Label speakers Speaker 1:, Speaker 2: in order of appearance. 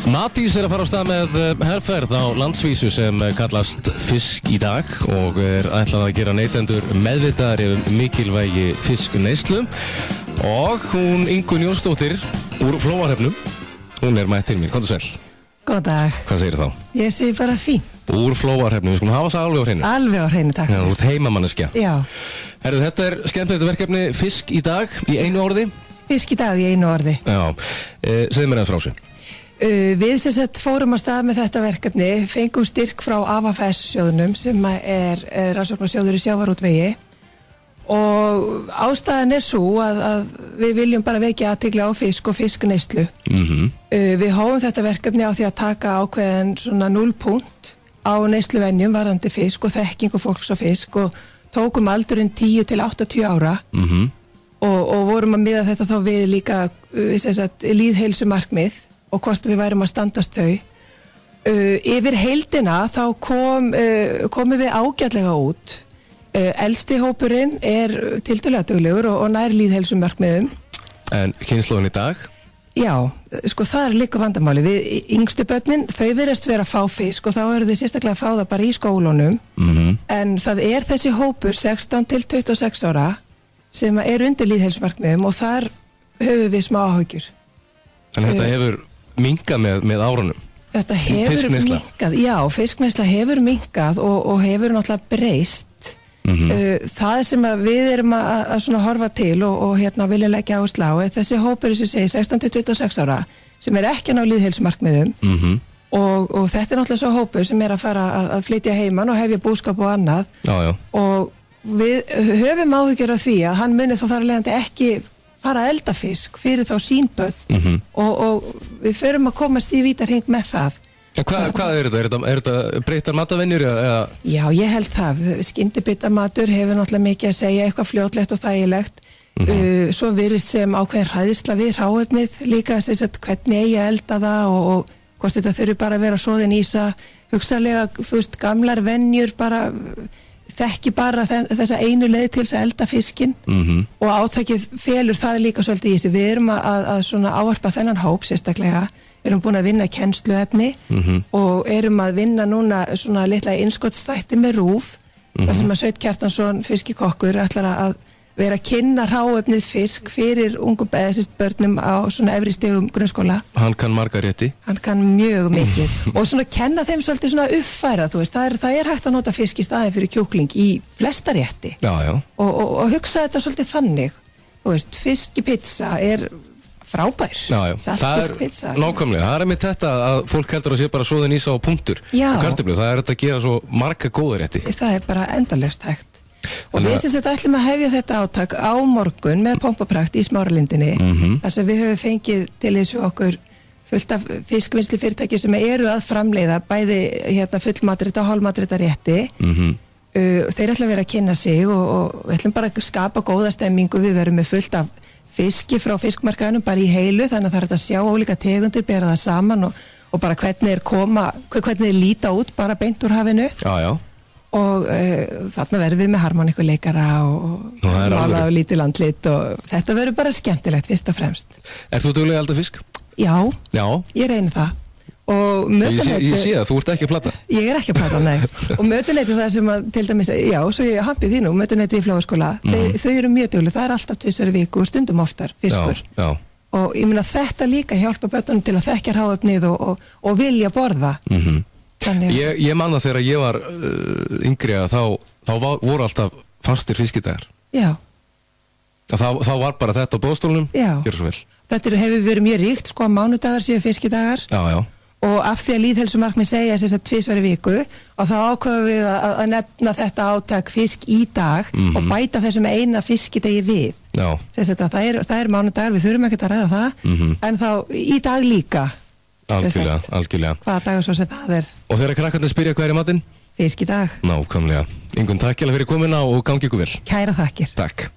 Speaker 1: Matís að fara á stað með herferð á landsvísu sem kallast Fisk í dag og ætlað að gera neytendur meðvitaðri mikilvægi fiskneyslu og hún Ingunn Jónsdóttir úr Flóahrefnum, hún mætt til mér. Komdu sæl.
Speaker 2: Góð dag.
Speaker 1: Hvað segir þá?
Speaker 2: Ég segi bara fín.
Speaker 1: Úr Flóahrefnum, við skulum hafa það alveg á hreinu.
Speaker 2: Alveg á hreinu, takk.
Speaker 1: Já, þú ert heimamanneskja.
Speaker 2: Já.
Speaker 1: Herru, þetta skemmtilegt verkefni Fisk í dag í einu orði.
Speaker 2: Fisk í dag í einu orði.
Speaker 1: Já, segðu mér frá þessu.
Speaker 2: Við sem sagt fórum á stað með þetta verkefni, fengum styrk frá AFS-sjóðunum sem er rannsóknarsjóður í sjávarútvegi og ástæðan svo að við viljum bara vekja athygli á fisk og fiskneyslu. Við hófum þetta verkefni á því að taka ákveðin svona 0 punkt á neysluvenjum varðandi fisk og þekkingu fólks á fisk og tókum aldurinn 10 til 80 ára og vorum að miða þetta þá við líka lýðheilsumarkmið og hvort við værum að standast þau. Yfir heildina þá komum við ágætlega út. Elsti hópurinn tiltölulega duglegur og nær lýðheilsumarkmiðum. En
Speaker 1: kynslóðin í dag?
Speaker 2: Já, sko það líka vandamáli. Við yngstu börnin, þau virðast vera að fá fisk og þá eru þau sérstaklega að fá það bara í skólunum. En það þessi hópur 16 til 26 ára sem undir lýðheilsumarkmiðum og þar höfum við smá áhyggjur.
Speaker 1: En þetta hefur minkað með árunum?
Speaker 2: Þetta hefur minkað, já, fiskneysla hefur minkað og hefur náttúrulega breyst. Það sem við erum að svona horfa til og vilja leggja áherslu á þessi hópur sem segir 16 til 26 ára sem ekki að ná lýðheilsumarkmiðum og þetta náttúrulega svo hópur sem að fara að flytja heiman og hefja búskap og annað.
Speaker 1: Já.
Speaker 2: Og við höfum áhyggjur af því að hann muni þá þar af leiðandi ekki fara að elda fisk fyrir þá sín börn og við förum að komast í vítarhring með það.
Speaker 1: Hvað er þetta? Er þetta breyttar matavenjur?
Speaker 2: Já, ég held það. Skyndibitamatur hefur náttúrulega mikið að segja, eitthvað fljótlegt og þægilegt. Svo virðist sem ákveðin hræðsla við hráefnið líka, hvernig eigi að elda það og hvort þetta þurfi bara að vera soðin ísa. Hugsanlega, gamlar venjur bara þekki bara þessa einu leið til þess að elda fiskinn og átakið felur það líka svolítið í þessi. Við erum að svona ávarpa þennan hóp sérstaklega, erum búin að vinna kennsluefni og erum að vinna núna svona litla innskottsþætti með RÚV, þar sem að Sveinn Kjartansson fiskikokkur ætlar að vera að kynna hráefnið fisk fyrir ungum börnum á svona efri stigum grunnskóla. Hann
Speaker 1: kann marga rétti.
Speaker 2: Hann kann mjög mikið og svona kenna þeim svolítið svona uppfæra, það hægt að nota fisk í staðin fyrir kjúkling í flesta rétti.
Speaker 1: Já.
Speaker 2: Og hugsa þetta svolítið þannig, fiskipizza frábær.
Speaker 1: Já.
Speaker 2: Saltfiskpizza.
Speaker 1: Nákvæmlega, það með þetta að fólk heldur að sé bara soðin ísa á punktur.
Speaker 2: Já.
Speaker 1: Kartöflu, það þetta að gera svo marga góða rétti.
Speaker 2: Það bara endalaust hægt. Og við sem þetta ætlum að hefja þetta átak á morgun með pompaprakt í Smáralindinni, þar sem við höfum fengið til þessu okkur fullt af fiskvinnslu fyrirtæki sem eru að framleiða bæði fullmatrita og hálfmatrita rétti. Þeir ætla að vera að kynna sig og við ætlum bara að skapa góða stemmingu. Við verum með fullt af fiski frá fiskmarkaðunum bara í heilu, þannig að það að sjá ólíka tegundir, bera það saman og bara hvernig líta út bara beint úr hafinu.
Speaker 1: Já.
Speaker 2: Og þarna verðum við með harmonikuleikara og mála á lítið landlit og þetta verður bara skemmtilegt fyrst og fremst.
Speaker 1: Þú dugleg að elda fisk?
Speaker 2: Já, ég reyni það. Og mötuneyti...
Speaker 1: Ég sé að þú ert ekki að plata.
Speaker 2: Ég ekki að plata, nei. Og mötuneyti það sem að til dæmis, svo ég hampið því nú, mötuneyti í Flóaskóla, þau eru mjög dugleg, það alltaf 2 viku og stundum oftar fiskur.
Speaker 1: Já.
Speaker 2: Og ég meina þetta líka hjálpa börnunum til að þekkja hráefnið og vilja borða.
Speaker 1: Ég man það þegar ég var yngri að þá voru alltaf fastir fiskidagar. Já. Þá var bara þetta á boðstólunum.
Speaker 2: Já.
Speaker 1: Gjör svo vel.
Speaker 2: Þetta hefur verið mjög ríkt, mánudagar séu fiskidagar.
Speaker 1: Já.
Speaker 2: Og af því að lýðheilsumarkmið segja þess að 2 viku og þá ákveðum við að nefna þetta átak fisk í dag og bæta þessum eina fiskidegi við.
Speaker 1: Já.
Speaker 2: Það mánudagar, við þurfum ekkert að ræða það, en þá í dag líka.
Speaker 1: Algjörlega.
Speaker 2: Hvaða dagur svo sem það
Speaker 1: Og þegar krakkarnir spyrja hvað í matinn?
Speaker 2: Fisk í dag.
Speaker 1: Nákvæmlega. Ingunn, takk fyrir komuna og gangi ykkur vel.
Speaker 2: Kæra þakkir.
Speaker 1: Takk.